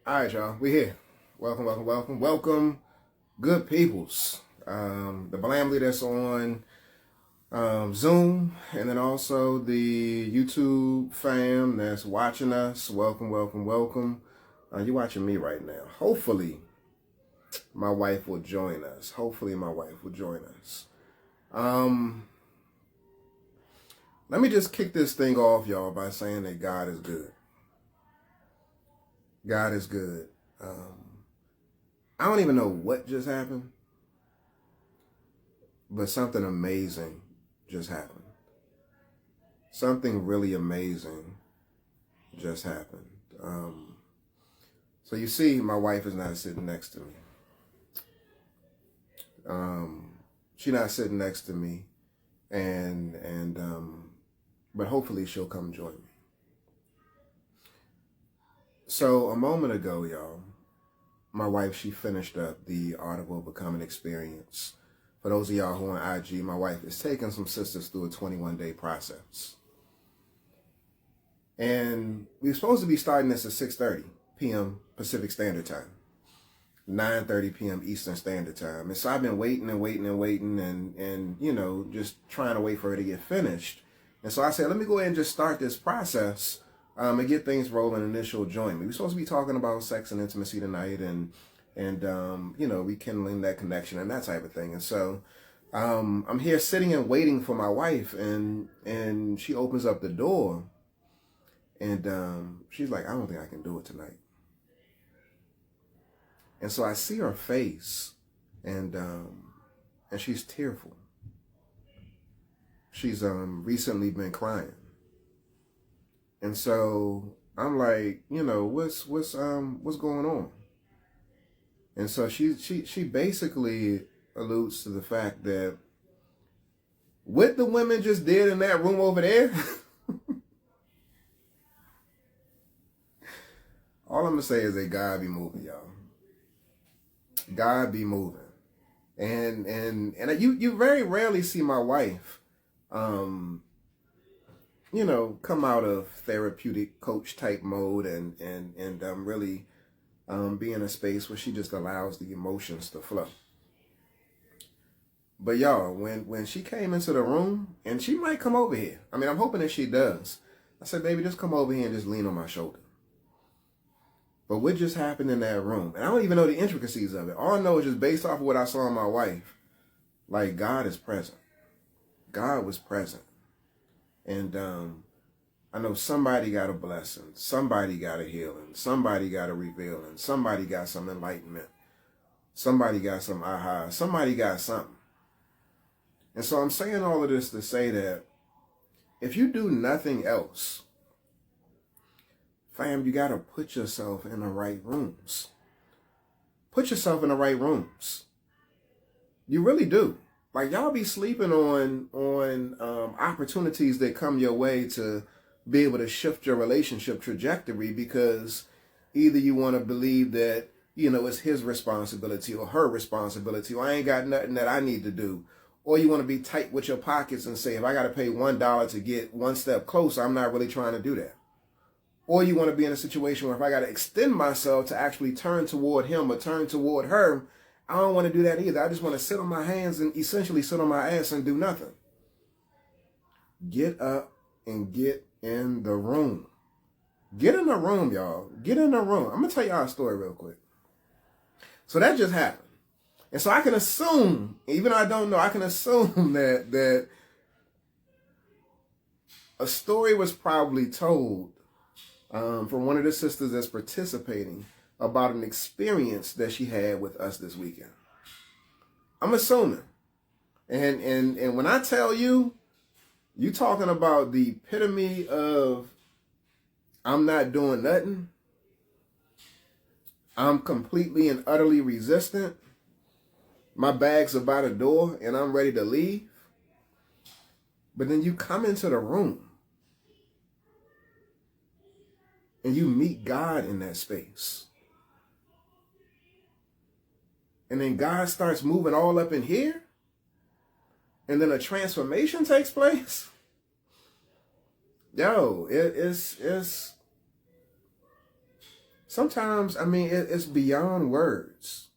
All right, y'all. We here. Welcome, good peoples. The Blamley that's on Zoom, and then also the YouTube fam that's watching us. Welcome. You're watching me right now. Hopefully, my wife will join us. Let me just kick this thing off, y'all, by saying that God is good. God is good. I don't even know what just happened, but something amazing just happened. Something really amazing just happened. So you see, my wife is not sitting next to me. She's not sitting next to me, but hopefully she'll come join me. So a moment ago, y'all, my wife, she finished up the Art of Overcoming experience. For those of y'all who are on IG, my wife is taking some sisters through a 21-day process. And we were supposed to be starting this at 6:30 p.m. Pacific Standard Time, 9:30 p.m. Eastern Standard Time. And so I've been waiting and you know, just trying to wait for her to get finished. And so I said, let me go ahead and just start this process and get things rolling, and then she'll join me. We're supposed to be talking about sex and intimacy tonight and you know, rekindling that connection and that type of thing. And so I'm here sitting and waiting for my wife, and she opens up the door, and she's like, I don't think I can do it tonight. And so I see her face, and she's tearful. She's recently been crying. And so I'm like, you know, what's going on? And so she basically alludes to the fact that what the women just did in that room over there, all I'm gonna say is that God be moving, y'all. God be moving. And you very rarely see my wife you know, come out of therapeutic coach type mode and really be in a space where she just allows the emotions to flow. But y'all, when she came into the room, and she might come over here. I mean, I'm hoping that she does. I said, baby, just come over here and just lean on my shoulder. But what just happened in that room? And I don't even know the intricacies of it. All I know is just based off of what I saw in my wife, like, God is present. God was present. And I know somebody got a blessing, somebody got a healing, somebody got a revealing, somebody got some enlightenment, somebody got some aha, somebody got something. And so I'm saying all of this to say that if you do nothing else, fam, you got to put yourself in the right rooms. Put yourself in the right rooms. You really do. Like, y'all be sleeping on opportunities that come your way to be able to shift your relationship trajectory, because either you want to believe that, you know, it's his responsibility or her responsibility, or I ain't got nothing that I need to do, or you want to be tight with your pockets and say, if I got to pay $1 to get one step closer, I'm not really trying to do that. Or you want to be in a situation where if I got to extend myself to actually turn toward him or turn toward her, I don't want to do that either. I just want to sit on my hands and essentially sit on my ass and do nothing. Get up and get in the room. Get in the room, y'all. Get in the room. I'm going to tell y'all a story real quick. So that just happened. And so I can assume, even though I don't know, I can assume that a story was probably told from one of the sisters that's participating about an experience that she had with us this weekend. I'm assuming. And when I tell you, you talking about the epitome of I'm not doing nothing. I'm completely and utterly resistant. My bags are by the door and I'm ready to leave. But then you come into the room and you meet God in that space. And then God starts moving all up in here. And then a transformation takes place. Yo, it's sometimes, I mean, it's beyond words.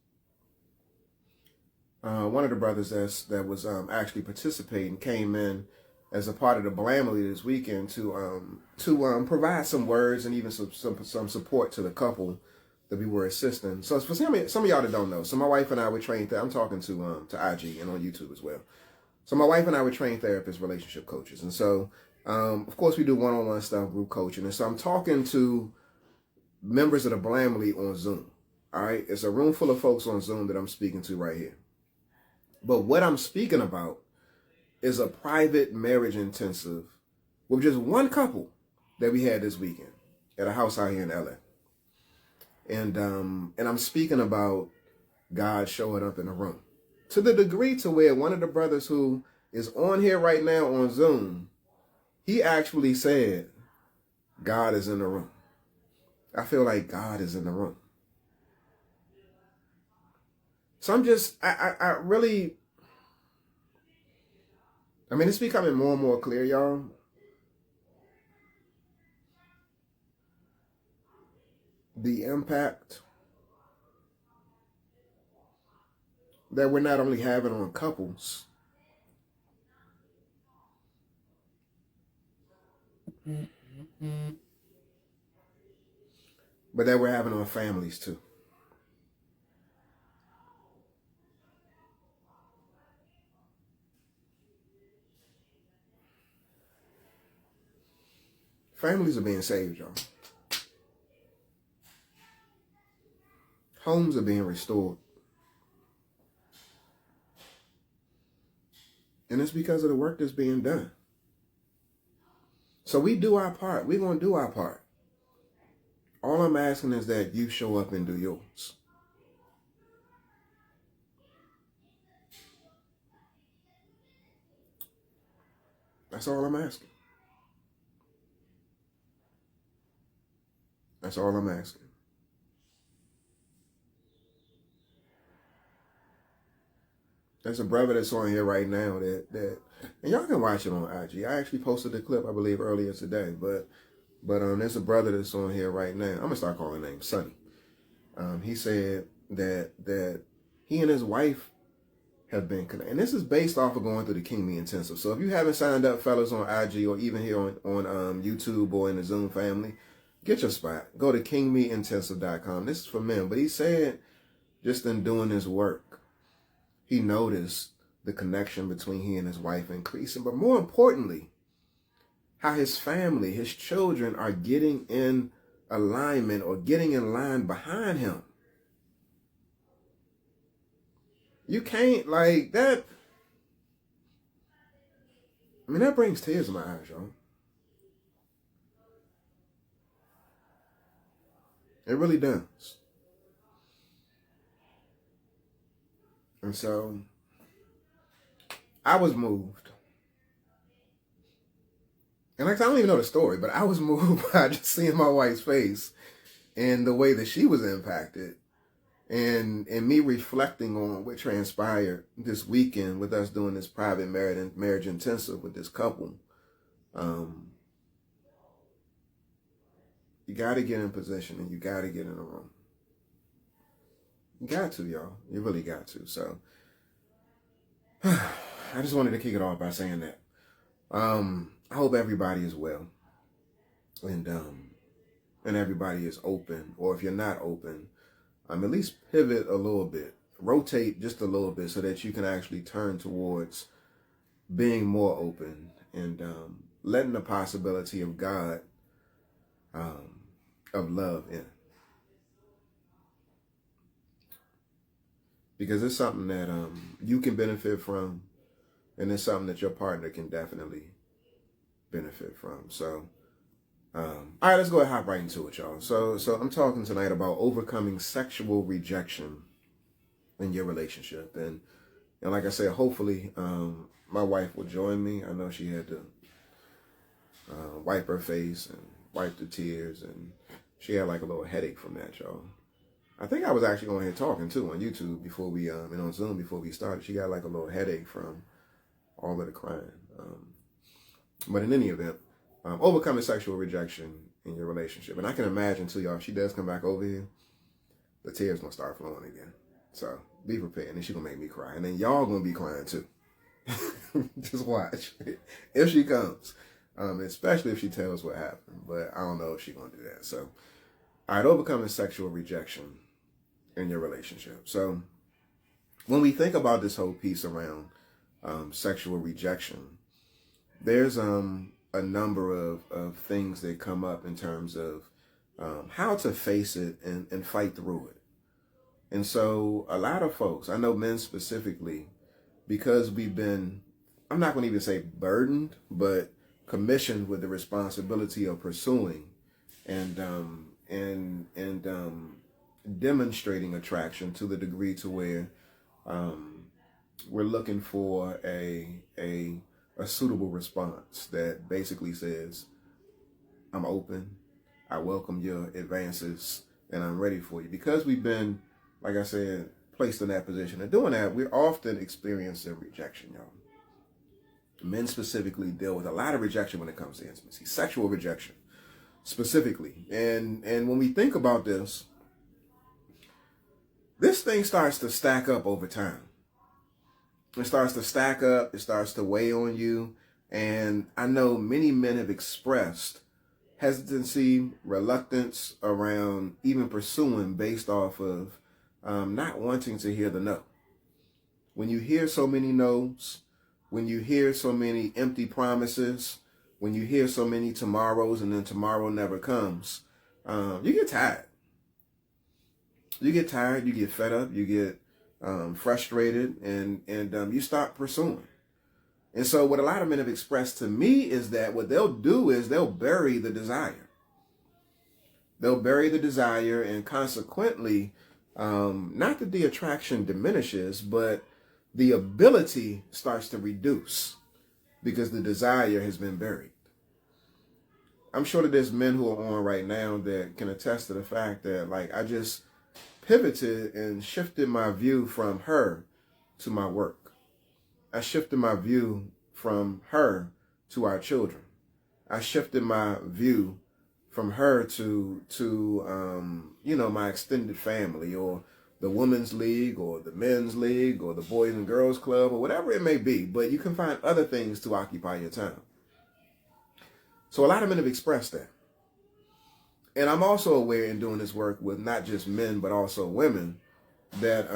One of the brothers that was actually participating came in as a part of the Blamley this weekend to provide some words and even some support to the couple that we were assisting. So for some of y'all that don't know, so my wife and I were trained. I'm talking to IG and on YouTube as well. So my wife and I were trained therapists, relationship coaches, and so of course we do one-on-one stuff, group coaching, and so I'm talking to members of the Blamley on Zoom. All right, it's a room full of folks on Zoom that I'm speaking to right here. But what I'm speaking about is a private marriage intensive with just one couple that we had this weekend at a house out here in LA. And I'm speaking about God showing up in the room to the degree to where one of the brothers who is on here right now on Zoom, he actually said, God is in the room. I feel like God is in the room. So I'm just, I really, I mean, it's becoming more and more clear, y'all. The impact that we're not only having on couples, but that we're having on families too. Families are being saved, y'all. Homes are being restored. And it's because of the work that's being done. So we do our part. We're going to do our part. All I'm asking is that you show up and do yours. That's all I'm asking. That's all I'm asking. There's a brother that's on here right now that and y'all can watch it on IG. I actually posted the clip, I believe, earlier today. But there's a brother that's on here right now. I'm gonna start calling him Sonny. He said that he and his wife have been connected, and this is based off of going through the King Me Intensive. So if you haven't signed up, fellas, on IG or even here on YouTube or in the Zoom family, get your spot. Go to kingmeintensive.com. This is for men. But he said, just in doing this work, he noticed the connection between he and his wife increasing. But more importantly, how his family, his children are getting in alignment or getting in line behind him. You can't, like, that. I mean, that brings tears to my eyes, y'all. It really does. And so I was moved. And like, I don't even know the story, but I was moved by just seeing my wife's face and the way that she was impacted. And me reflecting on what transpired this weekend with us doing this private marriage intensive with this couple. You got to get in position and you got to get in a room. You got to, y'all. You really got to. So I just wanted to kick it off by saying that. I hope everybody is well. And everybody is open. Or if you're not open, at least pivot a little bit. Rotate just a little bit so that you can actually turn towards being more open and letting the possibility of God, of love in. Because it's something that you can benefit from, and it's something that your partner can definitely benefit from. So, all right, let's go ahead and hop right into it, y'all. So I'm talking tonight about overcoming sexual rejection in your relationship. And like I said, hopefully my wife will join me. I know she had to wipe her face and wipe the tears, and she had like a little headache from that, y'all. I think I was actually going here talking too on YouTube before we, and on Zoom before we started. She got like a little headache from all of the crying. But in any event, overcoming sexual rejection in your relationship. And I can imagine too, y'all, if she does come back over here, the tears gonna start flowing again. So be prepared, and she's gonna make me cry. And then y'all gonna be crying too. Just watch. If she comes. Especially if she tells what happened. But I don't know if she's gonna do that. So, all right, overcoming sexual rejection in your relationship. So when we think about this whole piece around sexual rejection, there's a number of things that come up in terms of how to face it and fight through it. And so a lot of folks, I know men specifically, because we've been, I'm not going to even say burdened, but commissioned with the responsibility of pursuing and demonstrating attraction to the degree to where we're looking for a suitable response that basically says, I'm open, I welcome your advances, and I'm ready for you. Because we've been, like I said, placed in that position. And doing that, we're often experiencing rejection, y'all. Men specifically deal with a lot of rejection when it comes to intimacy, sexual rejection specifically. And when we think about this thing starts to stack up over time. It starts to stack up. It starts to weigh on you. And I know many men have expressed hesitancy, reluctance around even pursuing based off of not wanting to hear the no. When you hear so many no's, when you hear so many empty promises, when you hear so many tomorrows and then tomorrow never comes, you get tired. You get tired, you get fed up, you get frustrated, and you stop pursuing. And so what a lot of men have expressed to me is that what they'll do is they'll bury the desire. They'll bury the desire, and consequently, not that the attraction diminishes, but the ability starts to reduce because the desire has been buried. I'm sure that there's men who are on right now that can attest to the fact that, like, I just pivoted and shifted my view from her to my work. I shifted my view from her to our children. I shifted my view from her to my extended family, or the women's league, or the men's league, or the boys and girls club, or whatever it may be. But you can find other things to occupy your time. So a lot of men have expressed that. And I'm also aware in doing this work with not just men, but also women, that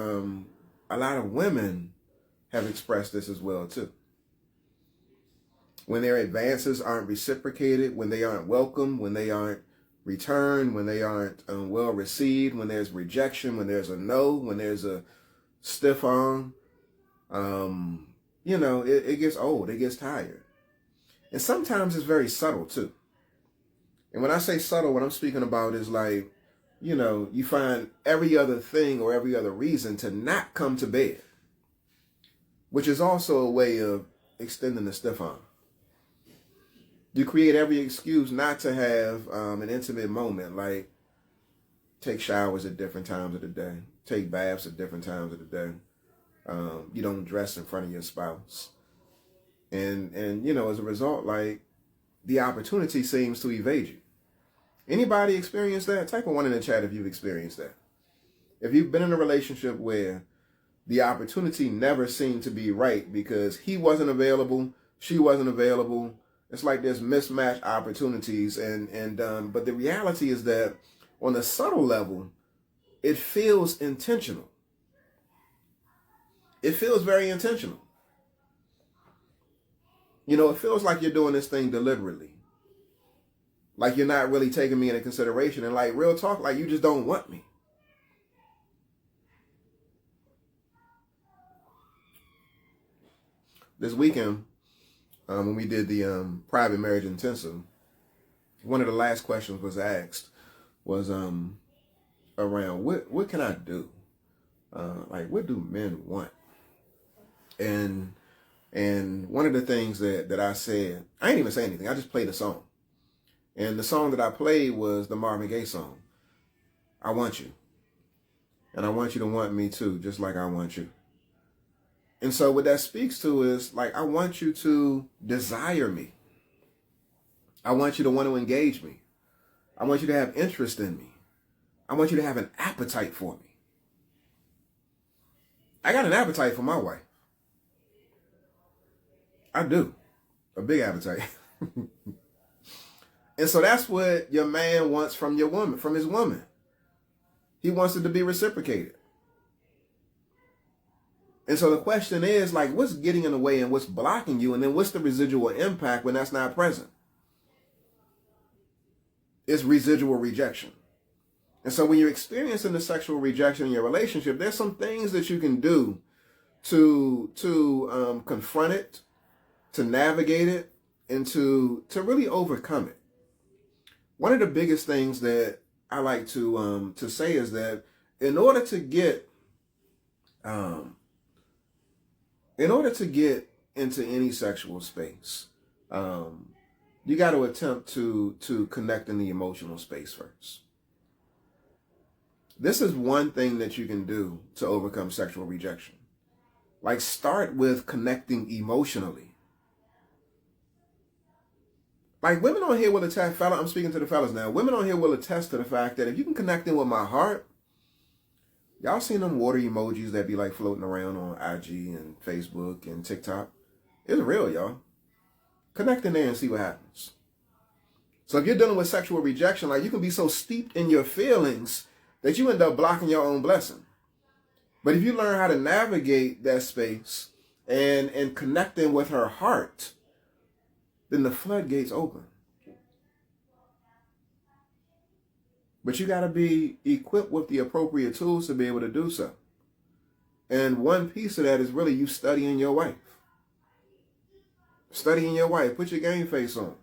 a lot of women have expressed this as well too. When their advances aren't reciprocated, when they aren't welcome, when they aren't returned, when they aren't well received, when there's rejection, when there's a no, when there's a stiff arm, it gets old, it gets tired. And sometimes it's very subtle too. And when I say subtle, what I'm speaking about is like, you find every other thing or every other reason to not come to bed, which is also a way of extending the stiff arm. You create every excuse not to have an intimate moment, like take showers at different times of the day, take baths at different times of the day. You don't dress in front of your spouse. And as a result, like, the opportunity seems to evade you. Anybody experience that? Type a 1 in the chat if you've experienced that. If you've been in a relationship where the opportunity never seemed to be right because he wasn't available, she wasn't available. It's like there's mismatched opportunities, but the reality is that on a subtle level, it feels intentional. It feels very intentional. It feels like you're doing this thing deliberately. Like you're not really taking me into consideration, and like real talk, like you just don't want me. This weekend, when we did the private marriage intensive, one of the last questions was asked was around what can I do? Like, what do men want? And one of the things that I said, I didn't even say anything. I just played a song. And the song that I played was the Marvin Gaye song, I Want You. And I want you to want me too, just like I want you. And so what that speaks to is, like, I want you to desire me. I want you to want to engage me. I want you to have interest in me. I want you to have an appetite for me. I got an appetite for my wife. I do. A big appetite. And so that's what your man wants from your woman, from his woman. He wants it to be reciprocated. And so the question is, like, what's getting in the way and what's blocking you? And then what's the residual impact when that's not present? It's residual rejection. And so when you're experiencing the sexual rejection in your relationship, there's some things that you can do to confront it, to navigate it, and to really overcome it. One of the biggest things that I like to say is that in order to get into any sexual space, you got to attempt to connect in the emotional space first. This is one thing that you can do to overcome sexual rejection. Like, start with connecting emotionally. Like, women on here will attest, I'm speaking to the fellas now, women on here will attest to the fact that if you can connect in with my heart, y'all seen them water emojis that be like floating around on IG and Facebook and TikTok? It's real, y'all. Connect in there and see what happens. So if you're dealing with sexual rejection, like, you can be so steeped in your feelings that you end up blocking your own blessing. But if you learn how to navigate that space and connecting with her heart, then the floodgates open. But you got to be equipped with the appropriate tools to be able to do so. And one piece of that is really you studying your wife. Studying your wife. Put your game face on.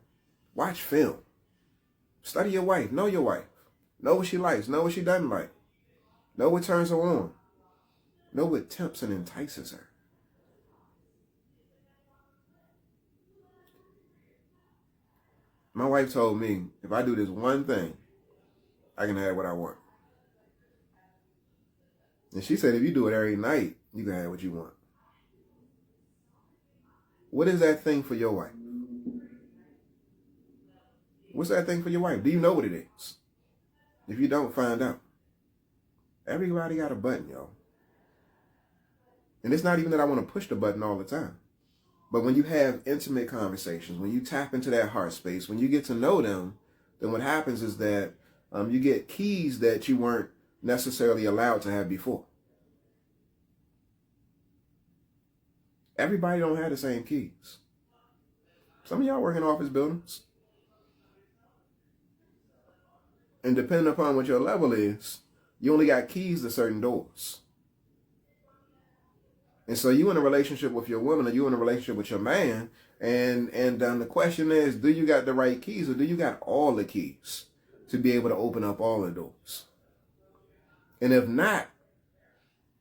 Watch film. Study your wife. Know your wife. Know what she likes. Know what she doesn't like. Know what turns her on. Know what tempts and entices her. My wife told me, if I do this one thing, I can have what I want. And she said, if you do it every night, you can have what you want. What is that thing for your wife? What's that thing for your wife? Do you know what it is? If you don't, find out. Everybody got a button, y'all. And it's not even that I want to push the button all the time. But when you have intimate conversations, when you tap into that heart space, when you get to know them, then what happens is that you get keys that you weren't necessarily allowed to have before. Everybody don't have the same keys. Some of y'all work in office buildings. And depending upon what your level is, you only got keys to certain doors. And so you in a relationship with your woman, or you in a relationship with your man, and the question is, do you got the right keys, or do you got all the keys to be able to open up all the doors? And if not,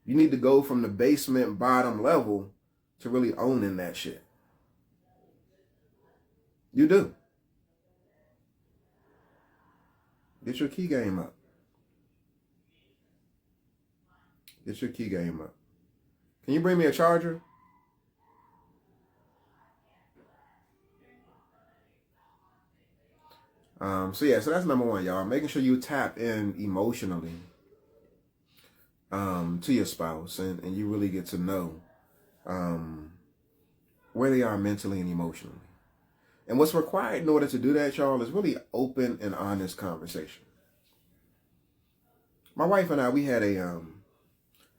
you need to go from the basement bottom level to really owning that shit. You do. Get your key game up. Get your key game up. Can you bring me a charger? So that's number one, y'all. Making sure you tap in emotionally to your spouse, and you really get to know where they are mentally and emotionally. And what's required in order to do that, y'all, is really open and honest conversation. My wife and I, we had a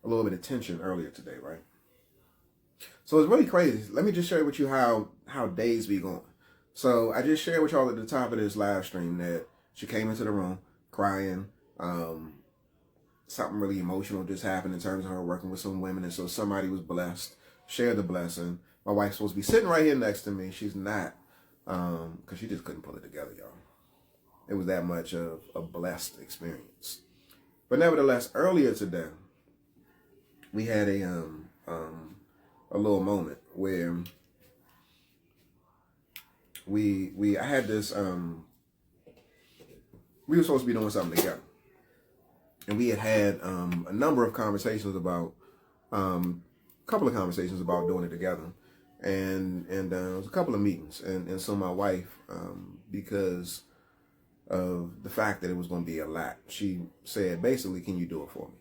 little bit of tension earlier today, right? So it's really crazy. Let me just share with you how days be going. So I just shared with y'all at the top of this live stream that she came into the room crying. Something really emotional just happened in terms of her working with some women. And so somebody was blessed, shared the blessing. My wife's supposed to be sitting right here next to me. She's not, because she just couldn't pull it together, y'all. It was that much of a blessed experience. But nevertheless, earlier today, we had a little moment where I had this, we were supposed to be doing something together. And we had a number of conversations about, a couple of conversations about doing it together. And it was a couple of meetings. And so my wife, because of the fact that it was going to be a lot. She said, basically, can you do it for me?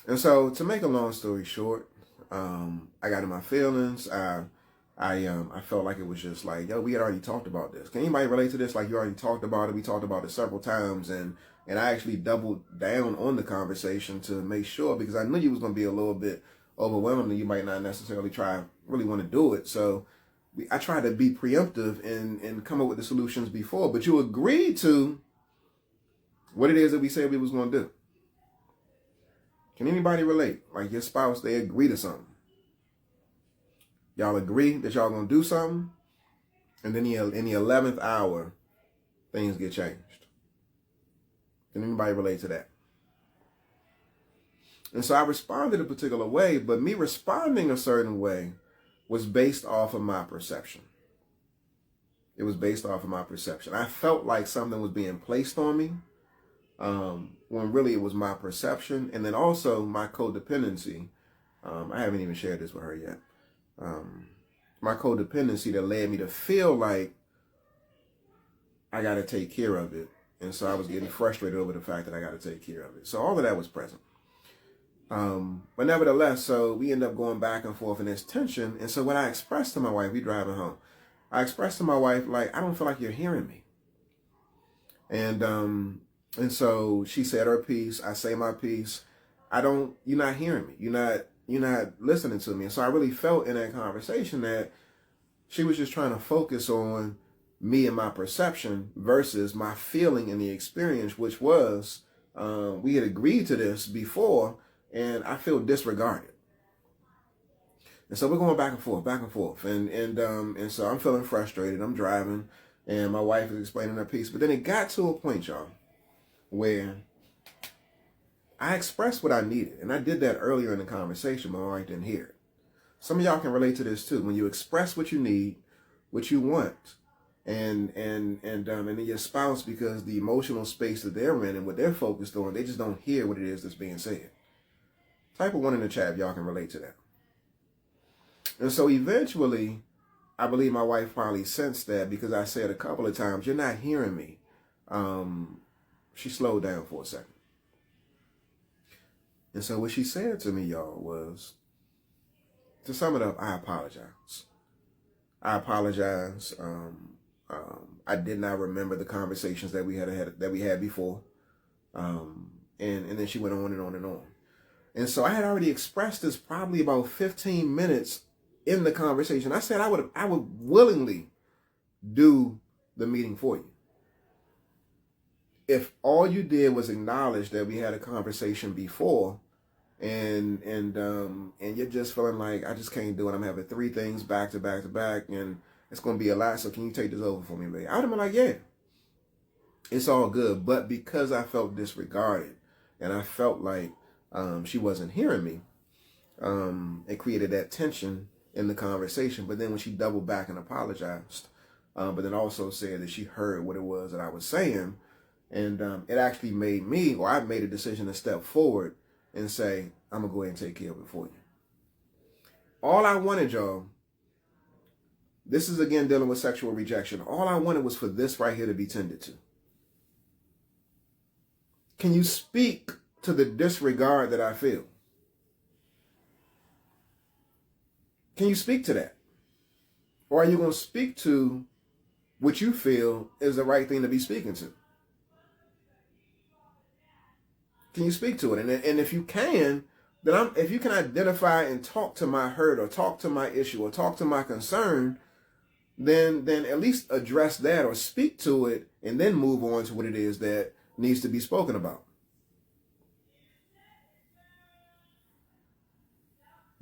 And so, to make a long story short, I got in my feelings. I felt like it was just like, yo, we had already talked about this. Can anybody relate to this? Like, you already talked about it. We talked about it several times, and I actually doubled down on the conversation to make sure, because I knew you was going to be a little bit overwhelmed and you might not necessarily really want to do it. So I tried to be preemptive and come up with the solutions before, but you agreed to what it is that we said we was going to do. Can anybody relate? Like your spouse, they agree to something. Y'all agree that y'all going to do something, and then in the 11th hour, things get changed. Can anybody relate to that? And so I responded a particular way, but me responding a certain way was based off of my perception. It was based off of my perception. I felt like something was being placed on me, when really it was my perception. And then also my codependency. I haven't even shared this with her yet. My codependency that led me to feel like I got to take care of it. And so I was getting frustrated over the fact that I got to take care of it. So all of that was present. But nevertheless, so we end up going back and forth in this tension. And so when I expressed to my wife, we driving home, I expressed to my wife, like, I don't feel like you're hearing me. And so she said her piece. I say my piece. You're not hearing me. You're not listening to me. And so I really felt in that conversation that she was just trying to focus on me and my perception versus my feeling and the experience, which was, we had agreed to this before, and I feel disregarded. And so we're going back and forth. And so I'm feeling frustrated. I'm driving, and my wife is explaining her piece. But then it got to a point, y'all, where I expressed what I needed. And I did that earlier in the conversation, but my wife didn't hear it. Some of y'all can relate to this too. When you express what you need, what you want, and then your spouse, because the emotional space that they're in and what they're focused on, they just don't hear what it is that's being said. Type a 1 in the chat if y'all can relate to that. And so eventually, I believe my wife finally sensed that, because I said a couple of times, you're not hearing me. She slowed down for a second. And so what she said to me, y'all, was, to sum it up, I apologize. I apologize. I did not remember the conversations that we had before. And then she went on and on and on. And so I had already expressed this probably about 15 minutes in the conversation. I said I would willingly do the meeting for you if all you did was acknowledge that we had a conversation before, and you're just feeling like, I just can't do it. I'm having 3 things back to back to back, and it's going to be a lot. So can you take this over for me, babe? I would have been like, yeah, it's all good. But because I felt disregarded and I felt like she wasn't hearing me, it created that tension in the conversation. But then when she doubled back and apologized, but then also said that she heard what it was that I was saying, and it actually made me, or I made a decision to step forward and say, I'm going to go ahead and take care of it for you. All I wanted, y'all, this is again dealing with sexual rejection. All I wanted was for this right here to be tended to. Can you speak to the disregard that I feel? Can you speak to that? Or are you going to speak to what you feel is the right thing to be speaking to? Can you speak to it? And if you can, then if you can identify and talk to my hurt, or talk to my issue, or talk to my concern, then at least address that or speak to it, and then move on to what it is that needs to be spoken about.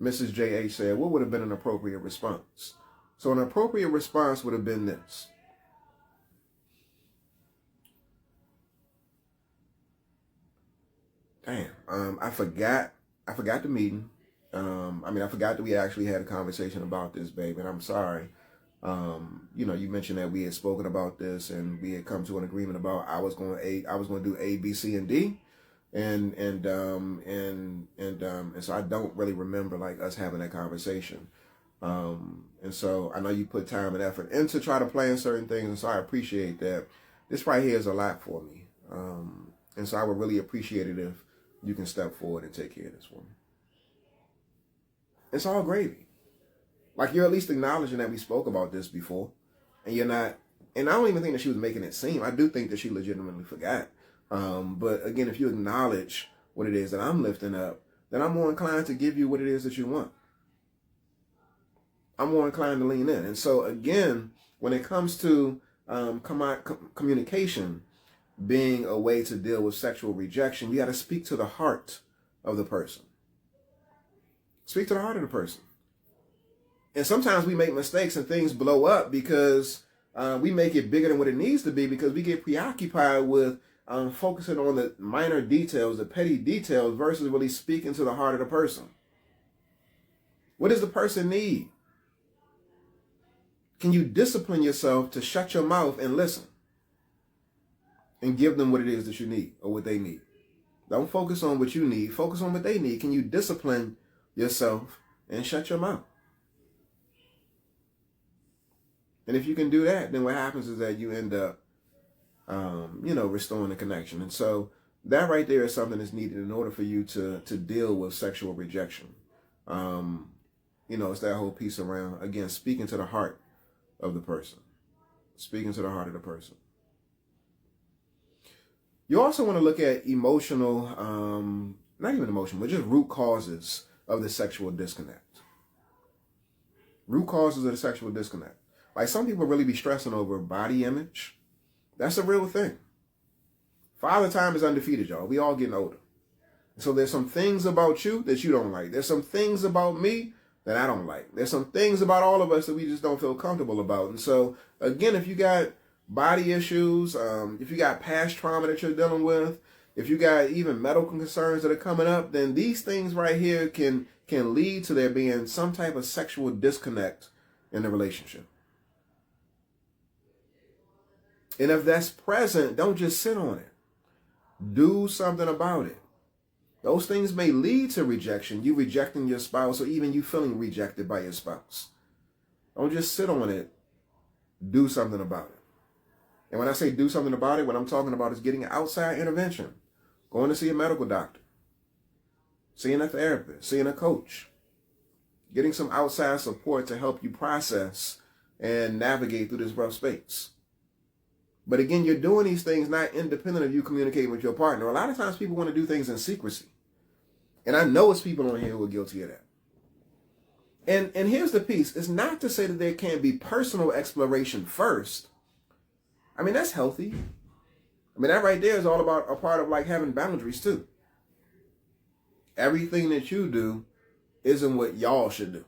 Mrs. J.H. said, what would have been an appropriate response? So an appropriate response would have been this. Damn, I forgot the meeting. I forgot that we actually had a conversation about this, babe, and I'm sorry. You mentioned that we had spoken about this and we had come to an agreement about I was going to do A, B, C, and D. And so I don't really remember like us having that conversation. And so I know you put time and effort into try to plan certain things, and so I appreciate that. this right here is a lot for me. And so I would really appreciate it if you can step forward and take care of this for me. It's all gravy. Like, you're at least acknowledging that we spoke about this before, and you're not, and I don't even think that she was making it seem. I do think that she legitimately forgot. But again, if you acknowledge what it is that I'm lifting up, then I'm more inclined to give you what it is that you want. I'm more inclined to lean in. And so again, when it comes to communication being a way to deal with sexual rejection, you got to speak to the heart of the person. Speak to the heart of the person. And sometimes we make mistakes and things blow up because we make it bigger than what it needs to be, because we get preoccupied with focusing on the minor details, the petty details, versus really speaking to the heart of the person. What does the person need? Can you discipline yourself to shut your mouth and listen and give them what it is that you need or what they need? Don't focus on what you need. Focus on what they need. Can you discipline yourself and shut your mouth? And if you can do that, then what happens is that you end up, restoring the connection. And so that right there is something that's needed in order for you to deal with sexual rejection. It's that whole piece around, again, speaking to the heart of the person. Speaking to the heart of the person. You also want to look at emotional, not even emotional, but just root causes of the sexual disconnect. Root causes of the sexual disconnect. Like, some people really be stressing over body image. That's a real thing. Father time is undefeated, y'all. We all getting older. So there's some things about you that you don't like. There's some things about me that I don't like. There's some things about all of us that we just don't feel comfortable about. And so, again, if you got body issues, if you got past trauma that you're dealing with, if you got even medical concerns that are coming up, then these things right here can lead to there being some type of sexual disconnect in the relationship. And if that's present, don't just sit on it. Do something about it. Those things may lead to rejection, you rejecting your spouse, or even you feeling rejected by your spouse. Don't just sit on it. Do something about it. And when I say do something about it, what I'm talking about is getting an outside intervention. Going to see a medical doctor. Seeing a therapist. Seeing a coach. Getting some outside support to help you process and navigate through this rough space. But again, you're doing these things not independent of you communicating with your partner. A lot of times people want to do things in secrecy. And I know it's people on here who are guilty of that. And here's the piece. It's not to say that there can't be personal exploration first. I mean, that's healthy. I mean, that right there is all about a part of like having boundaries too. Everything that you do isn't what y'all should do.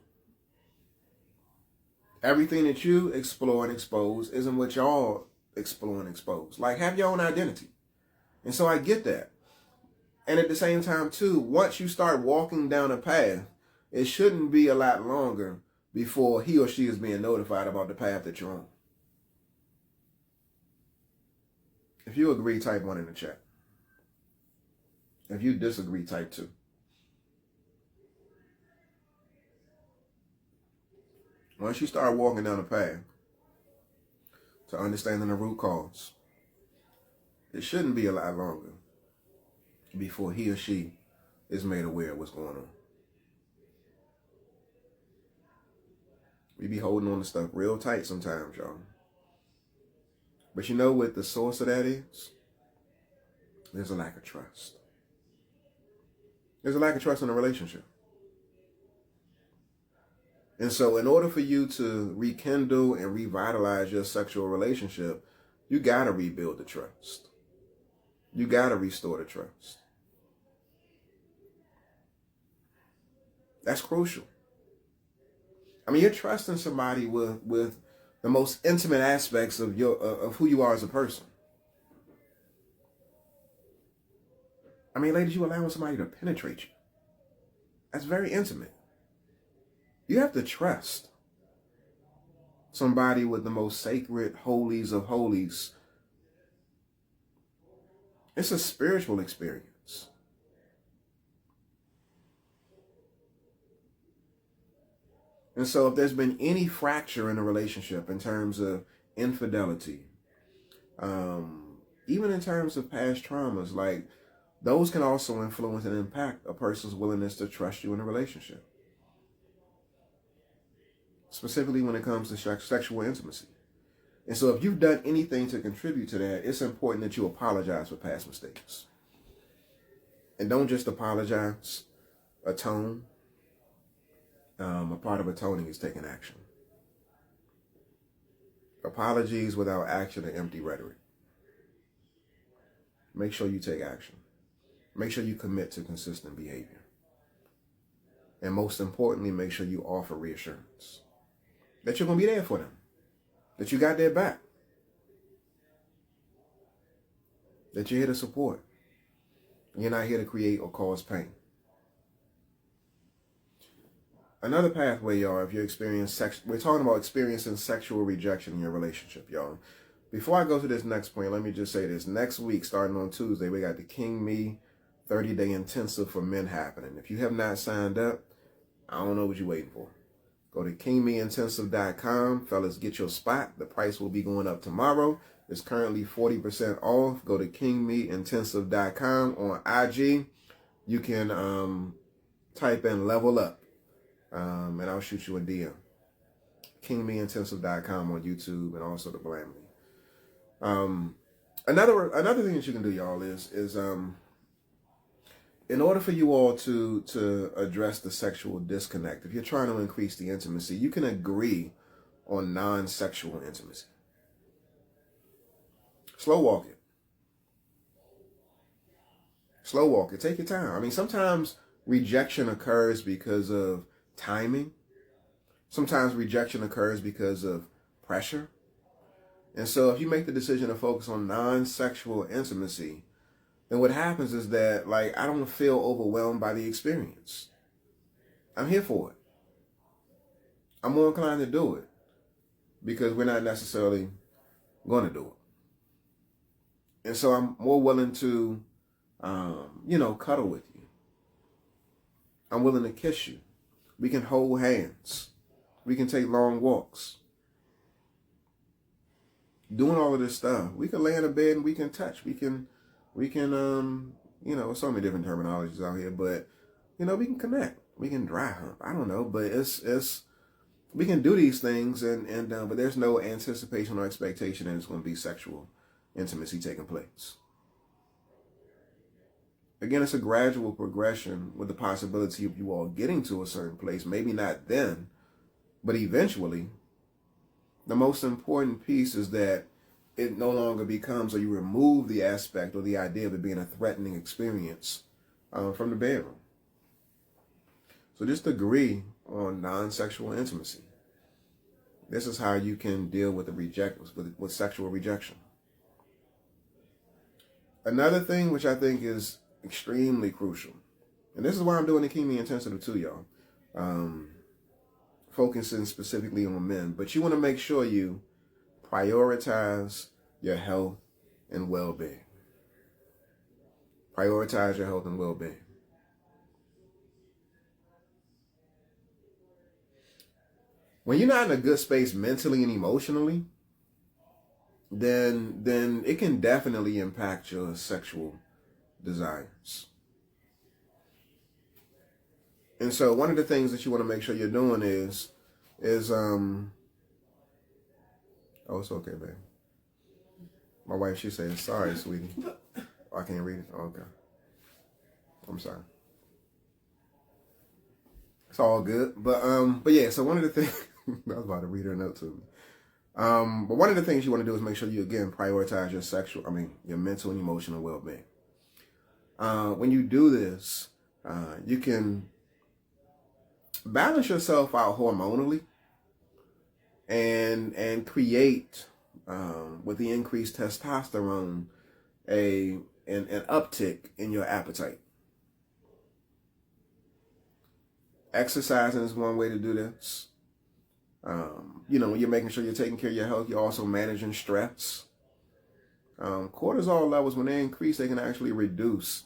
Everything that you explore and expose isn't what y'all explore and expose. Like, have your own identity. And so I get that. And at the same time too, once you start walking down a path, it shouldn't be a lot longer before he or she is being notified about the path that you're on. If you agree, type 1 in the chat. If you disagree, type 2. Once you start walking down the path to understanding the root cause, it shouldn't be a lot longer before he or she is made aware of what's going on. We be holding on to stuff real tight sometimes, y'all. But you know what the source of that is? There's a lack of trust. There's a lack of trust in a relationship. And so in order for you to rekindle and revitalize your sexual relationship, you got to rebuild the trust. You got to restore the trust. That's crucial. I mean, you're trusting somebody with the most intimate aspects of who you are as a person. I mean, ladies, you allowing somebody to penetrate you. That's very intimate. You have to trust somebody with the most sacred holies of holies. It's a spiritual experience. And so if there's been any fracture in a relationship in terms of infidelity, Even in terms of past traumas, like those can also influence and impact a person's willingness to trust you in a relationship. Specifically when it comes to sexual intimacy. And so if you've done anything to contribute to that, it's important that you apologize for past mistakes. And don't just apologize, atone. A part of atoning is taking action. Apologies without action are empty rhetoric. Make sure you take action. Make sure you commit to consistent behavior. And most importantly, make sure you offer reassurance that you're going to be there for them, that you got their back, that you're here to support. You're not here to create or cause pain. Another pathway, y'all, if you experience we're talking about experiencing sexual rejection in your relationship, y'all. Before I go to this next point, let me just say this. Next week, starting on Tuesday, we got the King Me 30-day intensive for men happening. If you have not signed up, I don't know what you're waiting for. Go to kingmeintensive.com. Fellas, get your spot. The price will be going up tomorrow. It's currently 40% off. Go to kingmeintensive.com. On IG, you can type in level up, and I'll shoot you a DM. kingmeintensive.com on YouTube and also the Glamly. Another thing that you can do, y'all, is in order for you all to address the sexual disconnect, if you're trying to increase the intimacy, you can agree on non-sexual intimacy. Slow walk it. Slow walk it. Take your time. I mean, sometimes rejection occurs because of timing. Sometimes rejection occurs because of pressure. And so if you make the decision to focus on non-sexual intimacy, then what happens is that, like, I don't feel overwhelmed by the experience. I'm here for it. I'm more inclined to do it because we're not necessarily going to do it. And so I'm more willing to, cuddle with you. I'm willing to kiss you. We can hold hands. We can take long walks. Doing all of this stuff. We can lay in a bed and we can touch. We can, so many different terminologies out here, but, we can connect. We can dry hump. I don't know, but we can do these things but there's no anticipation or expectation that it's going to be sexual intimacy taking place. Again, it's a gradual progression with the possibility of you all getting to a certain place. Maybe not then, but eventually. The most important piece is that it no longer becomes, or you remove the aspect or the idea of it being a threatening experience from the bedroom. So just agree on non-sexual intimacy. This is how you can deal with with sexual rejection. Another thing which I think is extremely crucial, and this is why I'm doing the King Me Intensive too, y'all. Focusing specifically on men, but you want to make sure you prioritize your health and well-being. Prioritize your health and well-being. When you're not in a good space mentally and emotionally, then it can definitely impact your sexual desires. And so one of the things that you want to make sure you're doing is oh, it's okay, babe. My wife, she said, sorry, sweetie. Oh, I can't read it? Oh, okay. I'm sorry. It's all good. But yeah, so one of the things, I was about to read her note to me. But one of the things you want to do is make sure you, again, prioritize your mental and emotional well-being. When you do this, you can balance yourself out hormonally and create, with the increased testosterone, an uptick in your appetite. Exercising is one way to do this. When you're making sure you're taking care of your health, you're also managing stress. Cortisol levels, when they increase, they can actually reduce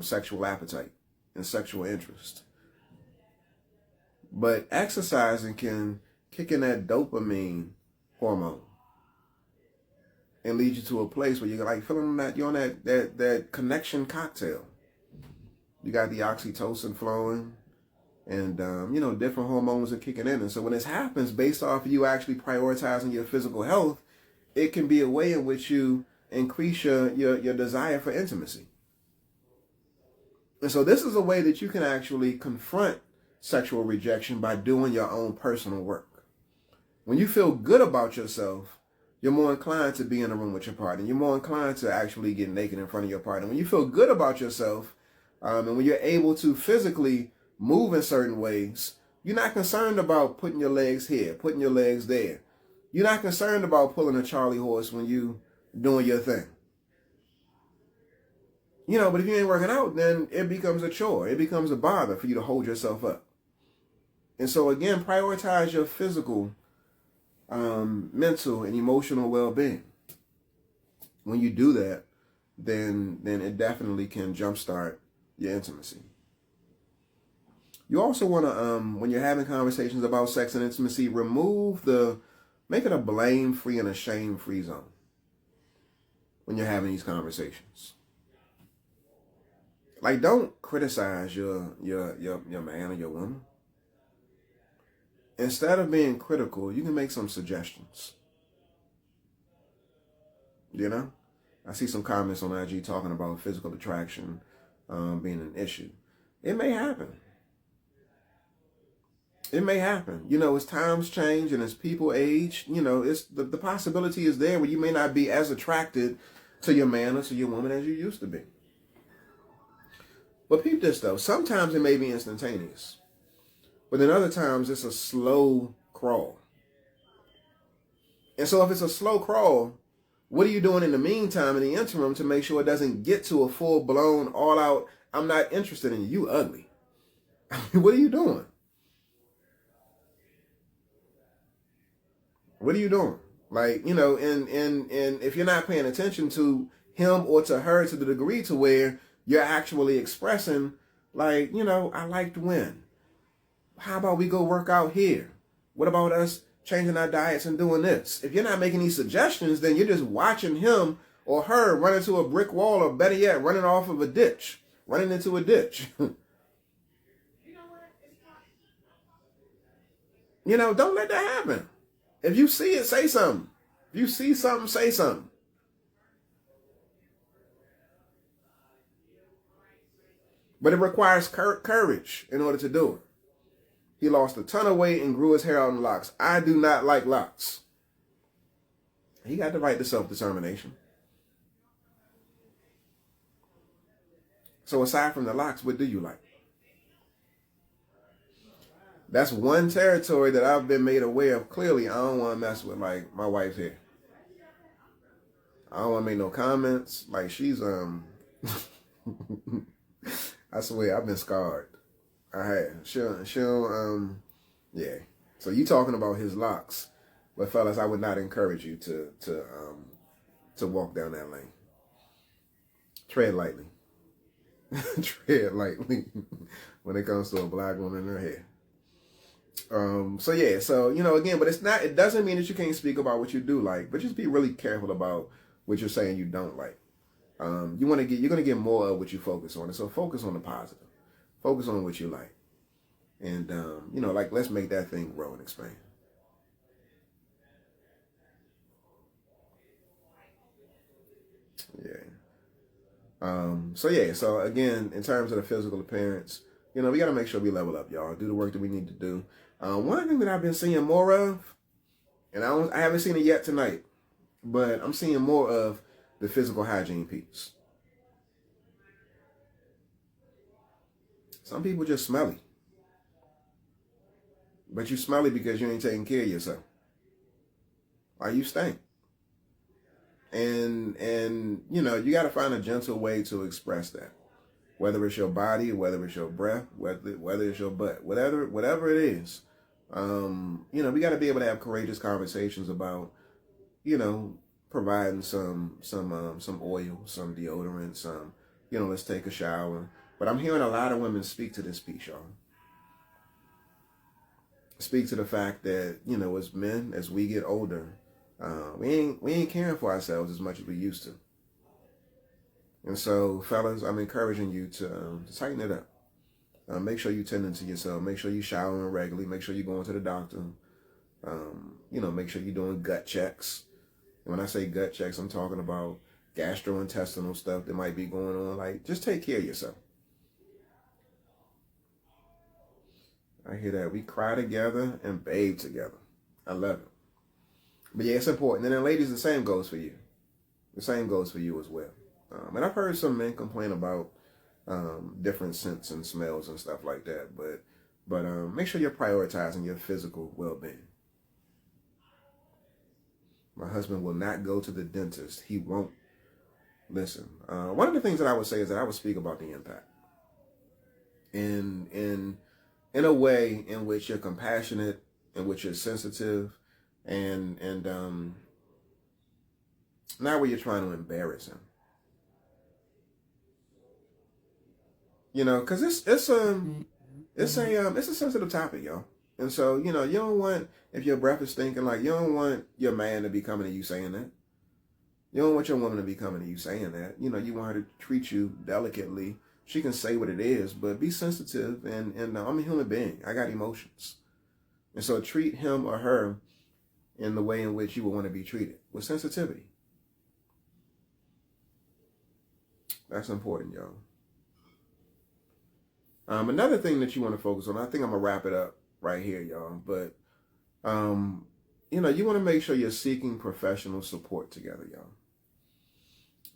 sexual appetite and sexual interest. But exercising can kick in that dopamine hormone. and lead you to a place where you're like feeling that you're on that connection cocktail. You got the oxytocin flowing, and different hormones are kicking in. And so when this happens, based off of you actually prioritizing your physical health, it can be a way in which you increase your desire for intimacy. And so this is a way that you can actually confront sexual rejection by doing your own personal work. When you feel good about yourself, you're more inclined to be in a room with your partner. You're more inclined to actually get naked in front of your partner. When you feel good about yourself, and when you're able to physically move in certain ways, you're not concerned about putting your legs here, putting your legs there. You're not concerned about pulling a Charlie horse when you doing your thing. But if you ain't working out, then it becomes a chore. It becomes a bother for you to hold yourself up. And so again, prioritize your physical, mental, and emotional well-being. When you do that, then it definitely can jumpstart your intimacy. You also want to, when you're having conversations about sex and intimacy, make it a blame-free and a shame-free zone when you're having these conversations. Like, don't criticize your man or your woman. Instead of being critical, you can make some suggestions. I see some comments on IG talking about physical attraction being an issue. It may happen. It may happen. As times change and as people age, it's the possibility is there where you may not be as attracted to your man or to your woman as you used to be. But peep this though, sometimes it may be instantaneous, but then other times it's a slow crawl. And so if it's a slow crawl, what are you doing in the meantime, in the interim, to make sure it doesn't get to a full-blown, all-out, I'm not interested in you, you ugly? What are you doing? What are you doing? Like, and if you're not paying attention to him or to her to the degree to where you're actually expressing, like, I liked when. How about we go work out here? What about us changing our diets and doing this? If you're not making these suggestions, then you're just watching him or her run into a brick wall, or better yet, running off of a ditch, running into a ditch. Don't let that happen. If you see it, say something. If you see something, say something. But it requires courage in order to do it. He lost a ton of weight and grew his hair out in locks. I do not like locks. He got the right to self-determination. So aside from the locks, what do you like? That's one territory that I've been made aware of. Clearly, I don't want to mess with, like, my wife's hair. I don't want to make no comments. Like, she's, I swear, I've been scarred. I had. She'll, yeah. So you talking about his locks. But fellas, I would not encourage you to walk down that lane. Tread lightly. Tread lightly when it comes to a black woman in her hair. So yeah, again, but it doesn't mean that you can't speak about what you do like, but just be really careful about what you're saying you don't like. You're going to get more of what you focus on. And so focus on the positive. Focus on what you like. And, let's make that thing grow and expand. Yeah. So again, in terms of the physical appearance, we got to make sure we level up, y'all. Do the work that we need to do. One thing that I've been seeing more of, and I haven't seen it yet tonight, but I'm seeing more of the physical hygiene piece. Some people just smelly. But you smelly because you ain't taking care of yourself. Like, you stink. And you got to find a gentle way to express that. Whether it's your body, whether it's your breath, whether it's your butt, whatever it is. We got to be able to have courageous conversations about, providing some oil, some deodorant, let's take a shower. But I'm hearing a lot of women speak to this piece, y'all. Speak to the fact that, as men, as we get older, We ain't caring for ourselves as much as we used to. And so, fellas, I'm encouraging you to tighten it up. Make sure you tend to yourself. Make sure you showering regularly. Make sure you're going to the doctor. Make sure you're doing gut checks. And when I say gut checks, I'm talking about gastrointestinal stuff that might be going on. Like, just take care of yourself. I hear that. We cry together and bathe together. I love it. But yeah, it's important. And then ladies, the same goes for you. The same goes for you as well. And I've heard some men complain about different scents and smells and stuff like that. But make sure you're prioritizing your physical well-being. My husband will not go to the dentist. He won't. Listen, one of the things that I would say is that I would speak about the impact. In a way in which you're compassionate, in which you're sensitive, and not where you're trying to embarrass him. Because it's a sensitive topic, y'all. And so, you don't want, if your breath is stinking, like, you don't want your man to be coming to you saying that. You don't want your woman to be coming to you saying that. You want her to treat you delicately. She can say what it is, but be sensitive. And I'm a human being. I got emotions. And so treat him or her in the way in which you would want to be treated, with sensitivity. That's important, y'all. Another thing that you want to focus on, I think I'm going to wrap it up right here, y'all. But, you want to make sure you're seeking professional support together, y'all.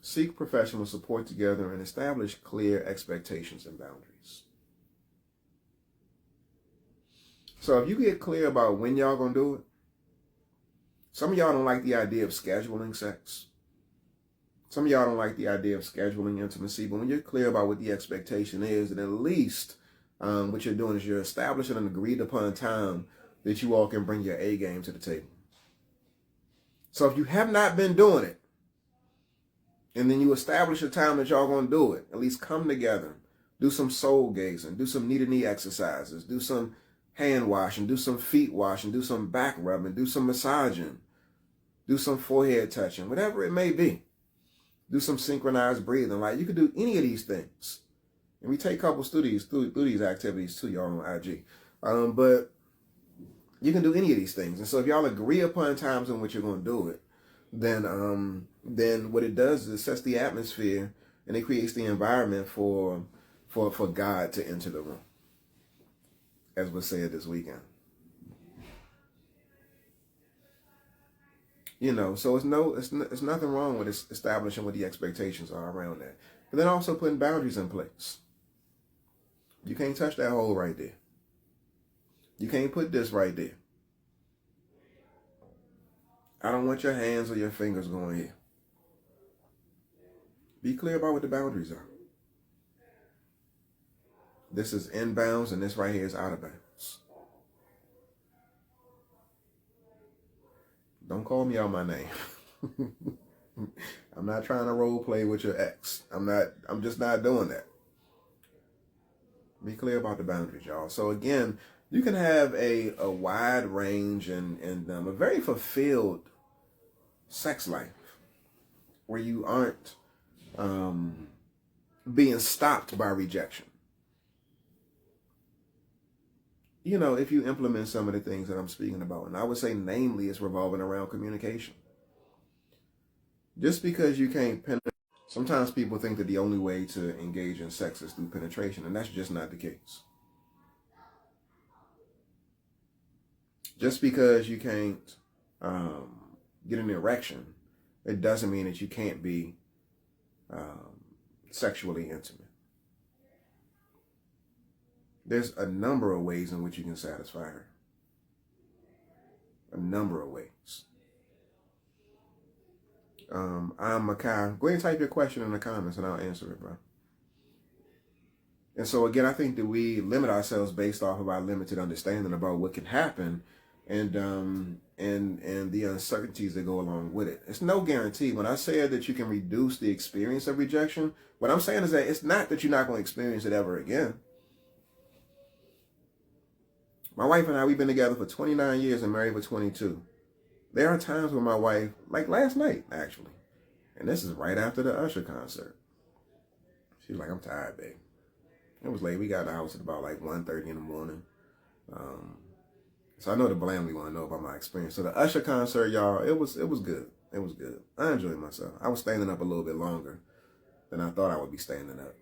Seek professional support together and establish clear expectations and boundaries. So if you get clear about when y'all going to do it, some of y'all don't like the idea of scheduling sex. Some of y'all don't like the idea of scheduling intimacy, but when you're clear about what the expectation is, then at least what you're doing is you're establishing an agreed upon time that you all can bring your A game to the table. So if you have not been doing it, and then you establish a time that y'all going to do it, at least come together, do some soul gazing, do some knee-to-knee exercises, do some hand washing, do some feet washing, do some back rubbing, do some massaging, do some forehead touching, whatever it may be. Do some synchronized breathing. Like, you could do any of these things. And we take couples through these activities too, y'all, on IG. But you can do any of these things. And so if y'all agree upon times in which you're going to do it, then what it does is it sets the atmosphere and it creates the environment for God to enter the room, as was said this weekend. So it's nothing wrong with establishing what the expectations are around that. But then also putting boundaries in place. You can't touch that hole right there. You can't put this right there. I don't want your hands or your fingers going here. Be clear about what the boundaries are. This is inbounds and this right here is out of bounds. Don't call me out my name. I'm not trying to role play with your ex. I'm just not doing that. Be clear about the boundaries, y'all. So again, you can have a wide range and a very fulfilled sex life where you aren't being stopped by rejection. If you implement some of the things that I'm speaking about, and I would say namely it's revolving around communication. Just because you can't penetrate, sometimes people think that the only way to engage in sex is through penetration, and that's just not the case. Just because you can't get an erection, it doesn't mean that you can't be sexually intimate. There's a number of ways in which you can satisfy her. A number of ways. I'm Makai. Go ahead and type your question in the comments and I'll answer it, bro. And so again, I think that we limit ourselves based off of our limited understanding about what can happen and the uncertainties that go along with it. It's no guarantee. When I say that you can reduce the experience of rejection, what I'm saying is that it's not that you're not going to experience it ever again. My wife and I, we've been together for 29 years and married for 22. There are times when my wife, like last night, actually, and this is right after the Usher concert. She was like, I'm tired, babe. It was late. We got in the house at about like 1:30 in the morning. So I know the blam we want to know about my experience. So the Usher concert, y'all, it was good. It was good. I enjoyed myself. I was standing up a little bit longer than I thought I would be standing up.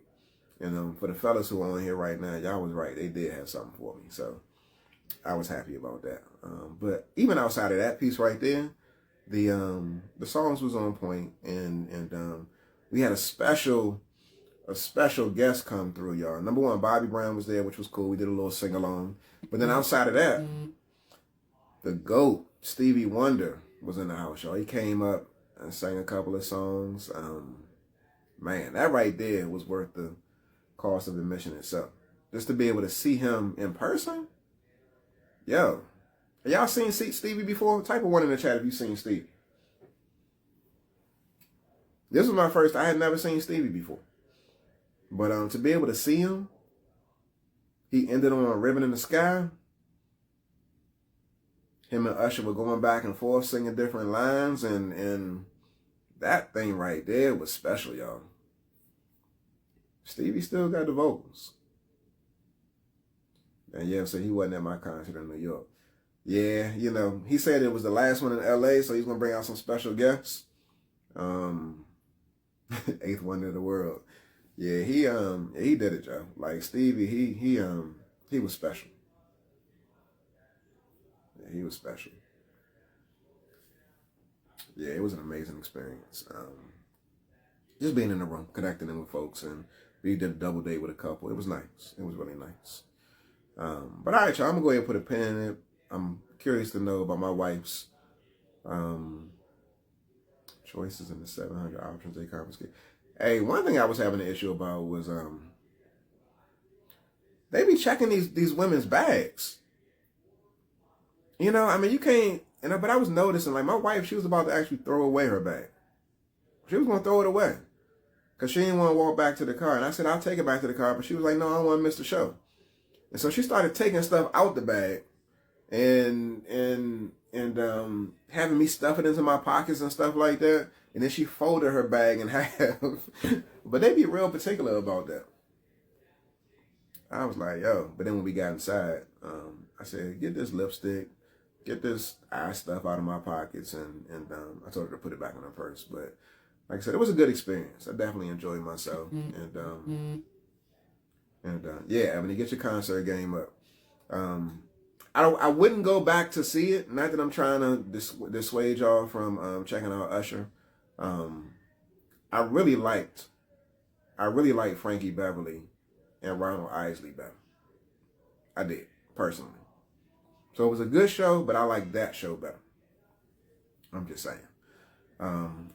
And for the fellas who are on here right now, y'all was right. They did have something for me. So I was happy about that. But even outside of that piece right there, the songs was on point, and we had a special guest come through, y'all. Number one, Bobby Brown was there, which was cool. We did a little sing along. But then outside of that, the GOAT, Stevie Wonder, was in the house, y'all. He came up and sang a couple of songs. Man, that right there was worth the cost of admission itself. Just to be able to see him in person. Yo, have y'all seen Stevie before? Type a 1 in the chat if you've seen Stevie. This was my first. I had never seen Stevie before. But to be able to see him, he ended on a Ribbon in the Sky. Him and Usher were going back and forth singing different lines, and that thing right there was special, y'all. Stevie still got the vocals. And yeah, so he wasn't at my concert in New York. Yeah, he said it was the last one in LA, so he's gonna bring out some special guests. Eighth wonder of the world. Yeah, he did it, Joe. Like Stevie, he was special. Yeah, he was special. Yeah, it was an amazing experience. Just being in the room, connecting in with folks, and we did a double date with a couple. It was nice. It was really nice. But all right, y'all, I'm gonna go ahead and put a pin in it. I'm curious to know about my wife's choices in the 700 options they confiscate. Hey, one thing I was having an issue about was they be checking these women's bags. I mean, you can't, but I was noticing, like, my wife, she was about to actually throw away her bag. She was going to throw it away because she didn't want to walk back to the car. And I said, I'll take it back to the car. But she was like, no, I don't want to miss the show. And so she started taking stuff out the bag and having me stuff it into my pockets and stuff like that. And then she folded her bag in half. But they be real particular about that. I was like, yo. But then when we got inside, I said, get this lipstick, get this eye stuff out of my pockets. And I told her to put it back in her purse. But like I said, it was a good experience. I definitely enjoyed myself. Yeah, when you get your concert game up. I wouldn't go back to see it. Not that I'm trying to dissuade y'all from checking out Usher. I really liked Frankie Beverly and Ronald Isley better. I did, personally. So it was a good show, but I like that show better. I'm just saying.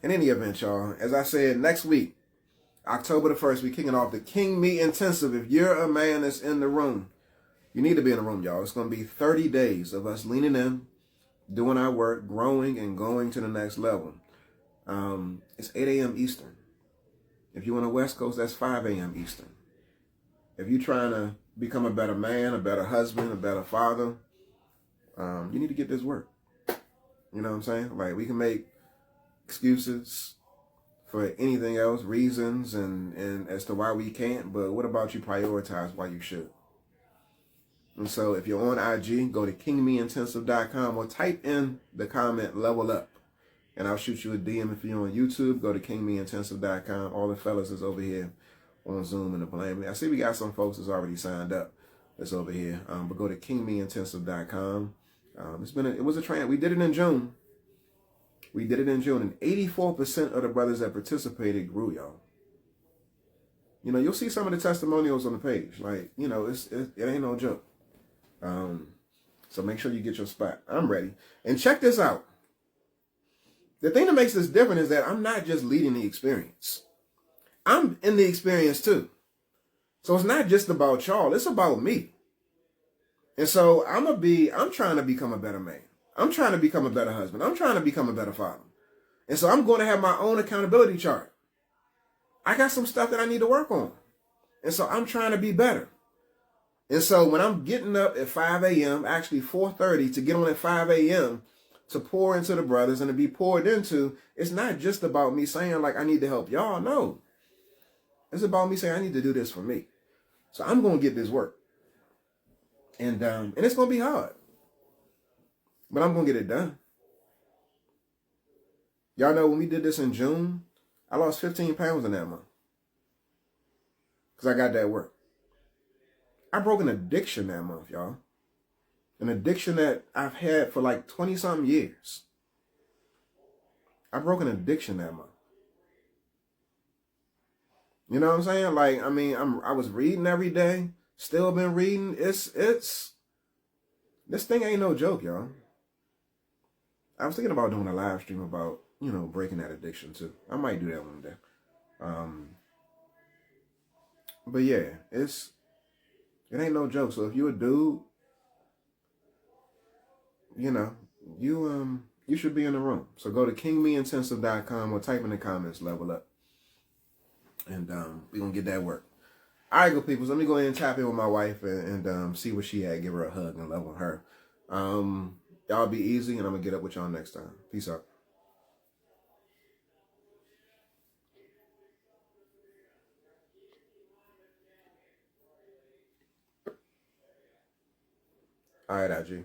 In any event, y'all, as I said, next week, October the 1st, we're kicking off the King Me Intensive. If you're a man that's in the room, you need to be in the room, y'all. It's going to be 30 days of us leaning in, doing our work, growing, and going to the next level. It's 8 a.m. Eastern. If you're on the West Coast, that's 5 a.m. Eastern. If you're trying to become a better man, a better husband, a better father, you need to get this work. You know what I'm saying? Like, we can make excuses for anything else, reasons, and as to why we can't, but what about you prioritize why you should? And so if you're on IG, go to kingmeintensive.com or type in the comment level up, and I'll shoot you a DM. If you're on YouTube, go to kingmeintensive.com. All the fellas is over here on Zoom and the blame. I see we got some folks that's already signed up that's over here, but go to kingmeintensive.com. It was a training. We did it in June. And 84% of the brothers that participated grew, y'all. You'll see some of the testimonials on the page. Like, it ain't no joke. So make sure you get your spot. I'm ready. And check this out. The thing that makes this different is that I'm not just leading the experience. I'm in the experience too. So it's not just about y'all. It's about me. And so I'm trying to become a better man. I'm trying to become a better husband. I'm trying to become a better father. And so I'm going to have my own accountability chart. I got some stuff that I need to work on. And so I'm trying to be better. And so when I'm getting up at 5 a.m., actually 4:30 to get on at 5 a.m., to pour into the brothers and to be poured into. It's not just about me saying like I need to help y'all. No, it's about me saying I need to do this for me. So I'm gonna get this work, and it's gonna be hard, but I'm gonna get it done. Y'all know when we did this in June, I lost 15 pounds in that month because I got that work. I broke an addiction that month, y'all. An addiction that I've had for like 20-something years. I broke an addiction that month. You know what I'm saying? Like, I mean, I was reading every day, still been reading. It's this thing ain't no joke, y'all. I was thinking about doing a live stream about, you know, breaking that addiction too. I might do that one day. But yeah, it ain't no joke. So if you a dude, you know, you should be in the room. So go to kingmeintensive.com or type in the comments level up. And we're gonna get that work. All right, good people. So let me go ahead and tap in with my wife and see where she at. Give her a hug and love on her. Y'all be easy, and I'm gonna get up with y'all next time. Peace out. All right, IG.